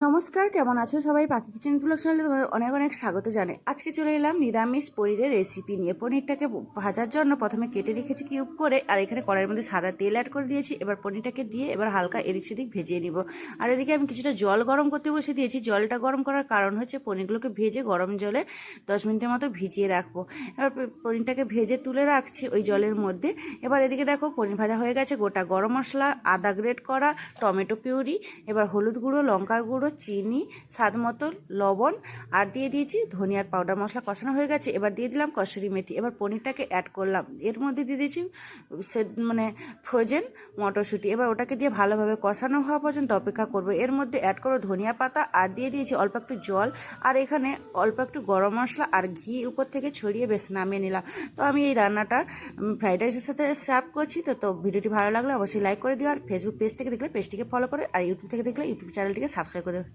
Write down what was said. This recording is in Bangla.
নমস্কার, কেমন আছো সবাই? পাখি কিচেন ব্লগ চ্যানেলে তোমাদের অনেক অনেক স্বাগত জানাই। আজকে চলে এলাম নিরামিষ পনিরের রেসিপি নিয়ে। পনিরটাকে ভাজার জন্য প্রথমে কেটে রেখেছি কিউব করে, আর এখানে কড়াইয়ের মধ্যে সাদা তেল অ্যাড করে দিয়েছি। এবার পনিরটাকে দিয়ে এবার হালকা এদিক সেদিক ভেজিয়ে নিব। আর এদিকে আমি কিছুটা জল গরম করতে বসে দিয়েছি। জলটা গরম করার কারণ হচ্ছে পনিরগুলোকে ভেজে গরম জলে 10 মিনিটের মতো ভিজিয়ে রাখবো। এবার পনিরটাকে ভেজে তুলে রাখছি ওই জলের মধ্যে। এবার এদিকে দেখো পনির ভাজা হয়ে গেছে। গোটা গরম মশলা, আদা গ্রেট করা, টমেটো পিউরি, এবার হলুদ গুঁড়ো, লঙ্কার গুঁড়ো, চিনি, স্বাদ মতো লবণ, আর দিয়ে দিয়েছি ধনিয়ার পাউডার। মশলা কষানো হয়ে গেছে। এবার দিয়ে দিলাম কসুরি মেথি। এবার পনিরটাকে অ্যাড করলাম। এর মধ্যে দিয়ে দিয়েছি ফ্রোজেন মটরশুঁটি। এবার ওটাকে দিয়ে ভালোভাবে কষানো হওয়া পর্যন্ত অপেক্ষা করবো। এর মধ্যে অ্যাড করবো ধনিয়া পাতা, আর দিয়ে দিয়েছি অল্প একটু জল, আর এখানে অল্প একটু গরম মশলা আর ঘি উপর থেকে ছড়িয়ে বেশ নামিয়ে নিলাম। তো আমি এই রান্নাটা ফ্রাইড রাইসের সাথে সার্ভ করছি। তো ভিডিওটি ভালো লাগলে অবশ্যই লাইক করে দিও, আর ফেসবুক পেজ থেকে দেখলে পেজটিকে ফলো করে, আর ইউটিউব থেকে দেখলে ইউটিউব চ্যানেলটিকে সাবস্ক্রাইব করে